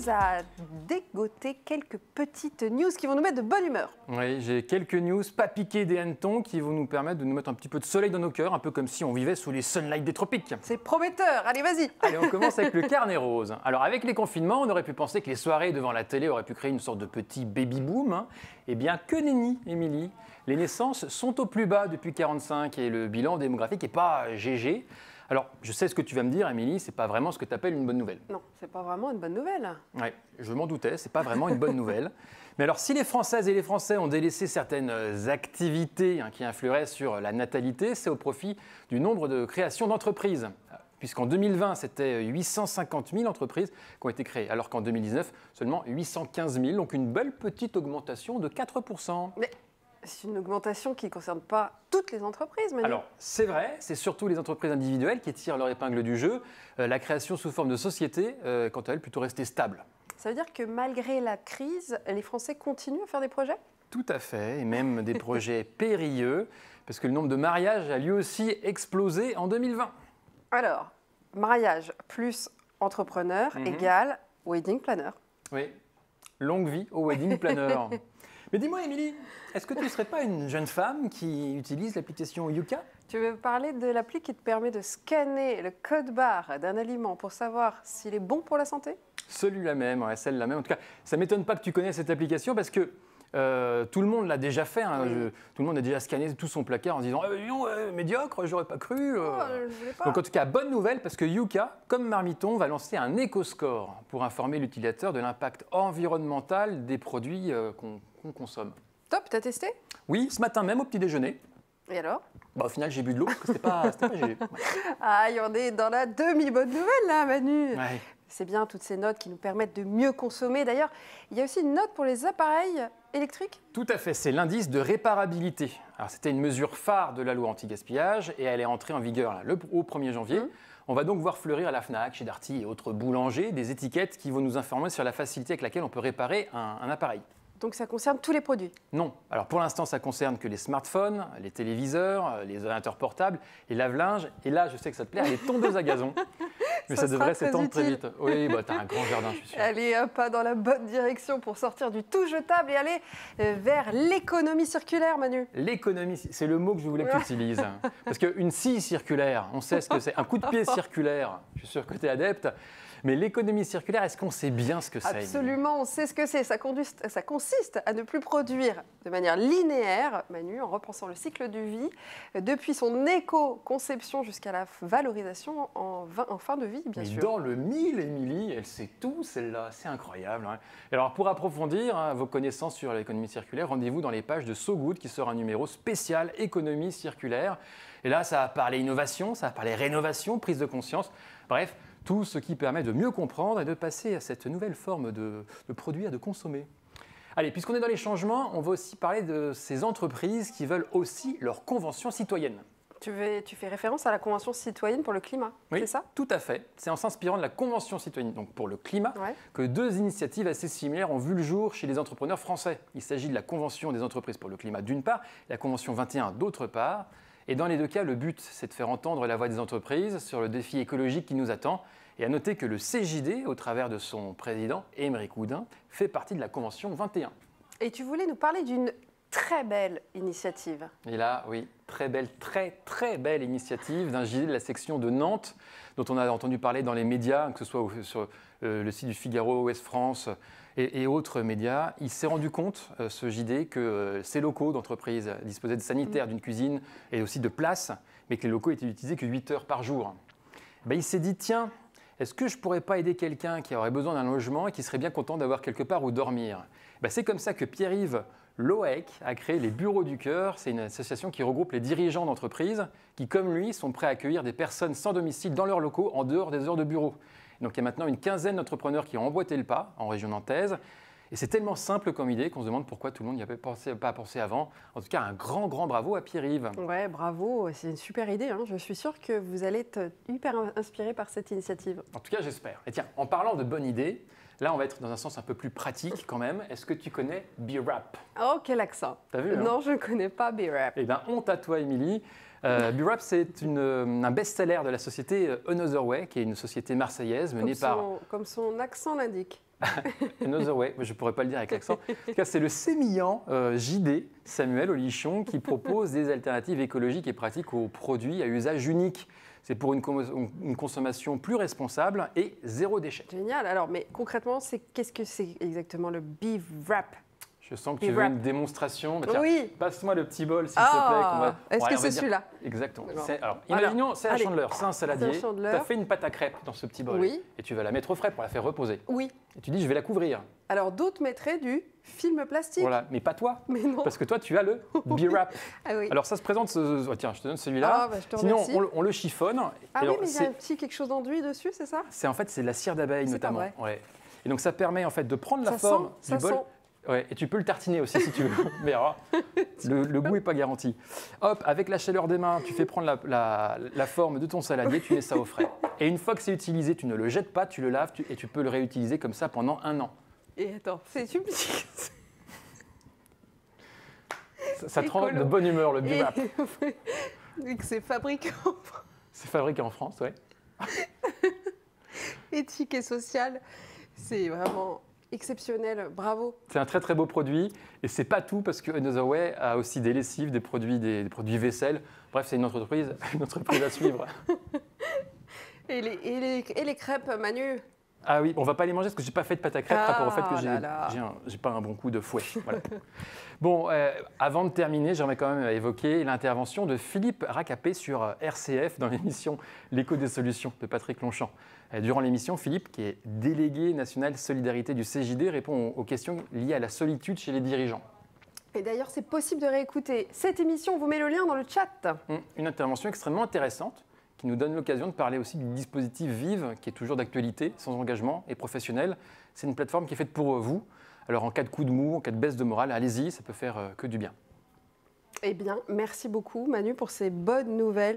nous as dégoté quelques petites news qui vont nous mettre de bonne humeur. Oui, j'ai quelques news pas piquées des hannetons qui vont nous permettre de nous mettre un petit peu de soleil dans nos cœurs, un peu comme si on vivait sous les sunlights des tropiques. C'est prometteur, allez vas-y. Allez, on commence avec le carnet rose. Alors avec les confinements, on aurait pu penser que les soirées devant la télé auraient pu créer une sorte de petit baby-boom. Hein. Eh bien, que nenni, Émilie. Les naissances sont au plus bas depuis 1945 et le bilan démographique n'est pas GG. Alors, je sais ce que tu vas me dire, Émilie, c'est pas vraiment ce que tu appelles une bonne nouvelle. Non, c'est pas vraiment une bonne nouvelle. Oui, je m'en doutais, c'est pas vraiment une bonne nouvelle. Mais alors, si les Françaises et les Français ont délaissé certaines activités qui influeraient sur la natalité, c'est au profit du nombre de créations d'entreprises. Puisqu'en 2020, c'était 850 000 entreprises qui ont été créées, alors qu'en 2019, seulement 815 000, donc une belle petite augmentation de 4%. Mais c'est une augmentation qui ne concerne pas toutes les entreprises, Manu. Alors, c'est vrai, c'est surtout les entreprises individuelles qui tirent leur épingle du jeu. La création sous forme de société, quant à elle, plutôt restée stable. Ça veut dire que malgré la crise, les Français continuent à faire des projets ? Tout à fait, et même des projets périlleux, parce que le nombre de mariages a lui aussi explosé en 2020. Alors, mariage plus entrepreneur égale wedding planner. Oui, longue vie au wedding planner. Mais dis-moi, Émilie, est-ce que tu ne serais pas une jeune femme qui utilise l'application Yuka ? Tu veux parler de l'appli qui te permet de scanner le code barre d'un aliment pour savoir s'il est bon pour la santé ? Celui-là même, ouais, celle-là même. En tout cas, ça ne m'étonne pas que tu connaisses cette application parce que tout le monde l'a déjà fait. Hein. Tout le monde a déjà scanné tout son placard en se disant médiocre, j'aurais pas cru. Je voulais pas. Donc en tout cas, bonne nouvelle parce que Yuka, comme Marmiton, va lancer un éco-score pour informer l'utilisateur de l'impact environnemental des produits qu'on consomme. Top, t'as testé ? Oui, ce matin même au petit déjeuner. Et alors ? Au final, j'ai bu de l'eau parce que c'était pas GG. Ouais. Ah, il y en est dans la demi-bonne nouvelle là, Manu. Ouais. C'est bien toutes ces notes qui nous permettent de mieux consommer. D'ailleurs, il y a aussi une note pour les appareils électriques. Tout à fait, c'est l'indice de réparabilité. Alors, c'était une mesure phare de la loi anti-gaspillage et elle est entrée en vigueur là, au 1er janvier. On va donc voir fleurir à la Fnac, chez Darty et autres boulangers des étiquettes qui vont nous informer sur la facilité avec laquelle on peut réparer un appareil. Donc ça concerne tous les produits. Non. Alors pour l'instant, ça concerne que les smartphones, les téléviseurs, les ordinateurs portables, les lave-linges. Et là, je sais que ça te plaît, les tondeuses à gazon. Mais ça devrait s'étendre très vite. Oui, bah, tu as un grand jardin, je suis sûr. Allez, un pas dans la bonne direction pour sortir du tout jetable et aller vers l'économie circulaire, Manu. L'économie, c'est le mot que je voulais que tu utilises. Parce qu'une scie circulaire, on sait ce que c'est. Un coup de pied circulaire, je suis sûr que tu es adepte. Mais l'économie circulaire, est-ce qu'on sait bien ce que c'est ? Absolument, on sait ce que c'est. Ça consiste à ne plus produire de manière linéaire, Manu, en repensant le cycle de vie, depuis son éco-conception jusqu'à la valorisation en fin de vie, bien sûr. Dans le mille, Émilie, elle sait tout, celle-là, c'est incroyable. Hein. Et alors, pour approfondir vos connaissances sur l'économie circulaire, rendez-vous dans les pages de So Good, qui sera un numéro spécial économie circulaire. Et là, ça va parler innovation, ça va parler rénovation, prise de conscience, bref, tout ce qui permet de mieux comprendre et de passer à cette nouvelle forme de produit à de consommer. Allez, puisqu'on est dans les changements, on va aussi parler de ces entreprises qui veulent aussi leur convention citoyenne. Tu fais référence à la Convention citoyenne pour le climat, oui, c'est ça ? Tout à fait. C'est en s'inspirant de la Convention citoyenne donc pour le climat que deux initiatives assez similaires ont vu le jour chez les entrepreneurs français. Il s'agit de la Convention des entreprises pour le climat d'une part et la Convention 21 d'autre part. Et dans les deux cas, le but, c'est de faire entendre la voix des entreprises sur le défi écologique qui nous attend. Et à noter que le CJD, au travers de son président, Aymeric Oudin, fait partie de la Convention 21. Et tu voulais nous parler d'une très belle initiative. Et là, oui, très belle initiative d'un JD de la section de Nantes, dont on a entendu parler dans les médias, que ce soit sur le site du Figaro, Ouest France et autres médias. Il s'est rendu compte, ce JD, que ces locaux d'entreprise disposaient de sanitaires, d'une cuisine et aussi de places, mais que les locaux étaient utilisés que 8 heures par jour. Ben, il s'est dit, tiens, est-ce que je ne pourrais pas aider quelqu'un qui aurait besoin d'un logement et qui serait bien content d'avoir quelque part où dormir ? Ben, c'est comme ça que Pierre-Yves Loec a créé les Bureaux du Cœur. C'est une association qui regroupe les dirigeants d'entreprises qui, comme lui, sont prêts à accueillir des personnes sans domicile dans leurs locaux en dehors des heures de bureau. Donc il y a maintenant une quinzaine d'entrepreneurs qui ont emboîté le pas en région nantaise. Et c'est tellement simple comme idée qu'on se demande pourquoi tout le monde n'y avait pas pensé avant. En tout cas, un grand bravo à Pierre-Yves. Ouais, bravo, c'est une super idée. Hein. Je suis sûre que vous allez être hyper inspiré par cette initiative. En tout cas, j'espère. Et tiens, en parlant de bonne idée, là, on va être dans un sens un peu plus pratique quand même. Est-ce que tu connais BeWrap ? Oh, quel accent! T'as vu, hein ? Non, je ne connais pas BeWrap. Eh bien, honte à toi, Émilie. BeWrap, c'est un best-seller de la société Another Way, qui est une société marseillaise menée par... Comme son accent l'indique. Another Way, je ne pourrais pas le dire avec l'accent. En tout cas, c'est le sémillant JD, Samuel Olichon, qui propose des alternatives écologiques et pratiques aux produits à usage unique. C'est pour une consommation plus responsable et zéro déchet. Génial. Alors, mais concrètement, qu'est-ce que c'est exactement le Be Wrap? Je sens que tu veux une démonstration. Bah, tiens, oui. Passe-moi le petit bol, s'il te plaît. Est-ce que c'est celui-là? Exactement. Alors, Imaginons, c'est un Chandler, c'est un saladier. Tu as fait une pâte à crêpes dans ce petit bol. Oui. Et tu vas la mettre au frais pour la faire reposer. Oui. Et tu dis, je vais la couvrir. Alors, d'autres mettraient du film plastique. Voilà, mais pas toi. Mais non. Parce que toi, tu as le Be Wrap. Ah oui. Alors, ça se présente. Tiens, je te donne celui-là. Bah, je te Sinon, remercie. on le chiffonne. Ah alors, oui, mais il y a un petit quelque chose d'enduit dessus, c'est ça? En fait, c'est de la cire d'abeille notamment. Pas vrai. Ouais. Et donc, ça permet en fait de prendre la Ça forme sent, du bol. Ouais, et tu peux le tartiner aussi si tu veux. Mais alors, le goût n'est pas garanti. Hop, avec la chaleur des mains, tu fais prendre la forme de ton saladier, tu mets ça au frais. Et une fois que c'est utilisé, tu ne le jettes pas, tu le laves et tu peux le réutiliser comme ça pendant 1 an. Et attends, c'est super. Ça te rend de bonne humeur, le Be Wrap. Et que c'est fabriqué en France. C'est fabriqué en France, ouais. Éthique et social, c'est vraiment exceptionnel, bravo. C'est un très très beau produit et c'est pas tout parce que Another Way a aussi des lessives, des produits vaisselle. Bref, c'est une entreprise à suivre. Et les crêpes, Manu? Ah oui, on va pas les manger parce que j'ai pas fait de pâte à crêpes rapport au fait que j'ai pas un bon coup de fouet. Voilà. Bon, avant de terminer, j'aimerais quand même évoquer l'intervention de Philippe Racapé sur RCF dans l'émission L'écho des solutions de Patrick Longchamp. Durant l'émission, Philippe, qui est délégué national solidarité du CJD, répond aux questions liées à la solitude chez les dirigeants. Et d'ailleurs, c'est possible de réécouter cette émission. On vous met le lien dans le chat. Une intervention extrêmement intéressante qui nous donne l'occasion de parler aussi du dispositif Vive, qui est toujours d'actualité, sans engagement et professionnel. C'est une plateforme qui est faite pour vous. Alors en cas de coup de mou, en cas de baisse de morale, allez-y, ça peut faire que du bien. Eh bien, merci beaucoup Manu pour ces bonnes nouvelles.